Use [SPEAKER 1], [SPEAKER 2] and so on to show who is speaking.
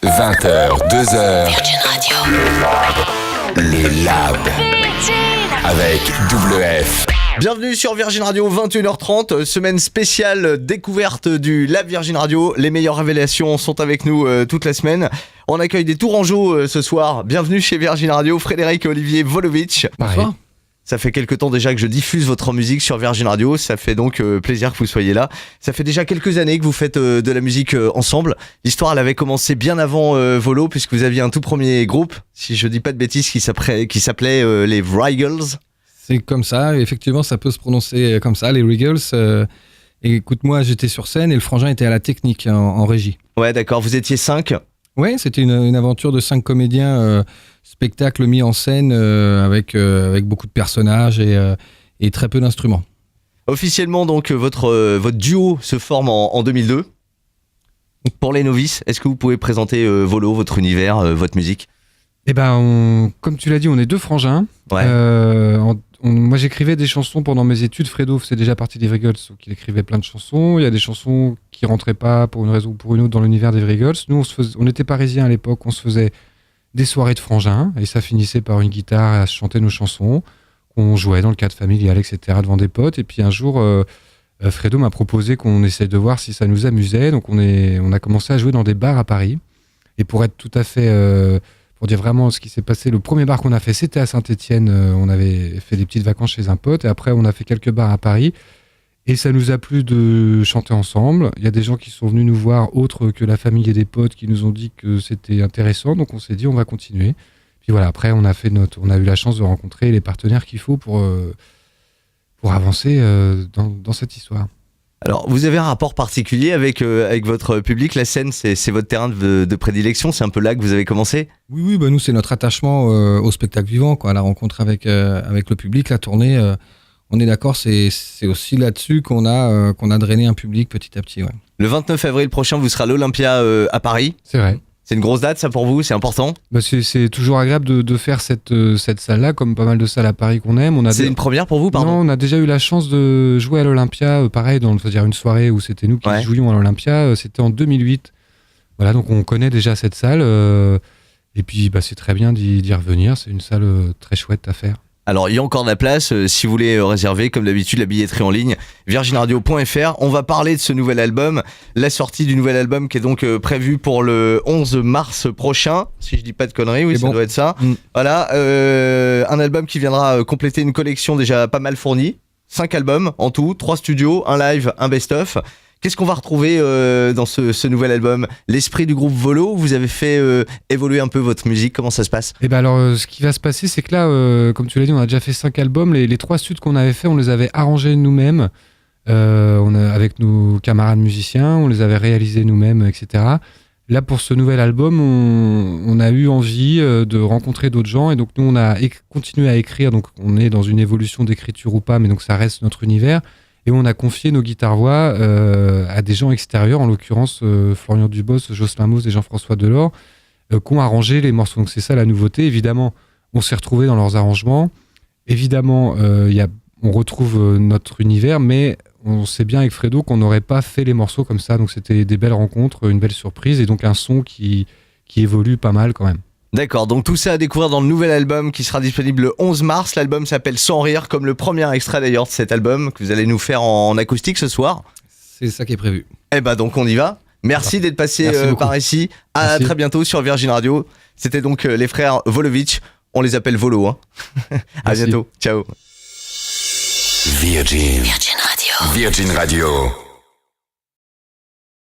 [SPEAKER 1] 20h, 2h.
[SPEAKER 2] Virgin Radio.
[SPEAKER 1] Le Lab. Avec WF.
[SPEAKER 3] Bienvenue sur Virgin Radio, 21h30, semaine spéciale découverte du Lab Virgin Radio. Les meilleures révélations sont avec nous toute la semaine. On accueille des Tourangeaux ce soir. Bienvenue chez Virgin Radio, Frédéric et Olivier Volovitch.
[SPEAKER 4] Bonsoir.
[SPEAKER 3] Ça fait quelques temps déjà que je diffuse votre musique sur Virgin Radio. Ça fait donc plaisir que vous soyez là. Ça fait déjà quelques années que vous faites de la musique ensemble. L'histoire, elle avait commencé bien avant Volo, puisque vous aviez un tout premier groupe, si je dis pas de bêtises, qui s'appelait les Regals.
[SPEAKER 4] C'est comme ça, effectivement, ça peut se prononcer comme ça, les Regals. Et écoute, moi, j'étais sur scène et le frangin était à la technique en régie.
[SPEAKER 3] Ouais, d'accord. Vous étiez 5.
[SPEAKER 4] Ouais, c'était une aventure de 5 comédiens, spectacle mis en scène avec beaucoup de personnages et très peu d'instruments.
[SPEAKER 3] Officiellement, donc, votre duo se forme en 2002. Pour les novices, est-ce que vous pouvez présenter Volo, votre univers, votre musique ?
[SPEAKER 5] Eh ben, comme tu l'as dit, on est deux frangins.
[SPEAKER 3] Ouais.
[SPEAKER 5] Moi, j'écrivais des chansons pendant mes études. Fredo faisait déjà partie des Regals, donc il écrivait plein de chansons. Il y a des chansons qui rentraient pas pour une raison ou pour une autre dans l'univers des Regals. Nous, on était parisiens à l'époque, on se faisait des soirées de frangins et ça finissait par une guitare et à chanter nos chansons. On jouait dans le cadre familial, etc., devant des potes. Et puis un jour, Fredo m'a proposé qu'on essaye de voir si ça nous amusait. Donc on a commencé à jouer dans des bars à Paris. Et pour être tout à fait... pour dire vraiment ce qui s'est passé, le premier bar qu'on a fait, c'était à Saint-Étienne. On avait fait des petites vacances chez un pote. Et après, on a fait quelques bars à Paris. Et ça nous a plu de chanter ensemble. Il y a des gens qui sont venus nous voir, autres que la famille et des potes, qui nous ont dit que c'était intéressant. Donc on s'est dit, on va continuer. Puis voilà, après, on a eu la chance de rencontrer les partenaires qu'il faut pour avancer dans cette histoire.
[SPEAKER 3] Alors, vous avez un rapport particulier avec votre public. La scène, c'est votre terrain de prédilection. C'est un peu là que vous avez commencé.
[SPEAKER 4] Oui, bah nous, c'est notre attachement au spectacle vivant, quoi, à la rencontre avec le public, la tournée. On est d'accord, c'est aussi là-dessus qu'on a drainé un public petit à petit. Ouais.
[SPEAKER 3] Le 29 avril prochain, vous serez à l'Olympia à Paris.
[SPEAKER 5] C'est vrai.
[SPEAKER 3] C'est une grosse date, ça, pour vous ? C'est important ?
[SPEAKER 5] Bah c'est toujours agréable de faire cette salle-là, comme pas mal de salles à Paris qu'on aime.
[SPEAKER 3] C'est une première pour vous, pardon ?
[SPEAKER 5] Non, on a déjà eu la chance de jouer à l'Olympia, pareil, c'est-à-dire une soirée où c'était nous qui jouions à l'Olympia. C'était en 2008. Voilà, donc on connaît déjà cette salle. Et puis, c'est très bien d'y revenir. C'est une salle très chouette à faire.
[SPEAKER 3] Alors, il y a encore de la place, si vous voulez réserver, comme d'habitude, la billetterie en ligne, virginradio.fr. On va parler de ce nouvel album, la sortie du nouvel album qui est donc prévue pour le 11 mars prochain, si je dis pas de conneries, oui, ça doit être ça. Voilà, un album qui viendra compléter une collection déjà pas mal fournie, 5 albums en tout, 3 studios, un live, un best-of. Qu'est-ce qu'on va retrouver dans ce nouvel album ? L'esprit du groupe Volo, vous avez fait évoluer un peu votre musique, comment ça se passe ?
[SPEAKER 5] Eh ben alors, ce qui va se passer, c'est que là, comme tu l'as dit, on a déjà fait 5 albums. Les 3 studs qu'on avait fait, on les avait arrangés nous-mêmes, avec nos camarades musiciens, on les avait réalisés nous-mêmes, etc. Là, pour ce nouvel album, on a eu envie de rencontrer d'autres gens, et donc nous, on a continué à écrire. Donc, on est dans une évolution d'écriture ou pas, mais donc ça reste notre univers. Et on a confié nos guitares-voix à des gens extérieurs, en l'occurrence Florian Dubos, Jocelyn Moos et Jean-François Delors, qui ont arrangé les morceaux. Donc c'est ça la nouveauté. Évidemment, on s'est retrouvés dans leurs arrangements. Évidemment, on retrouve notre univers, mais on sait bien avec Fredo qu'on n'aurait pas fait les morceaux comme ça. Donc c'était des belles rencontres, une belle surprise et donc un son qui évolue pas mal quand même.
[SPEAKER 3] D'accord, donc tout ça à découvrir dans le nouvel album qui sera disponible le 11 mars. L'album s'appelle Sans Rire, comme le premier extrait d'ailleurs de cet album que vous allez nous faire en acoustique ce soir.
[SPEAKER 4] C'est ça qui est prévu.
[SPEAKER 3] Eh ben donc on y va. Merci d'être passé par ici. À très bientôt sur Virgin Radio. C'était donc les frères Volovitch. On les appelle Volo. Hein. À bientôt. Ciao.
[SPEAKER 1] Virgin.
[SPEAKER 2] Virgin Radio.
[SPEAKER 1] Virgin Radio.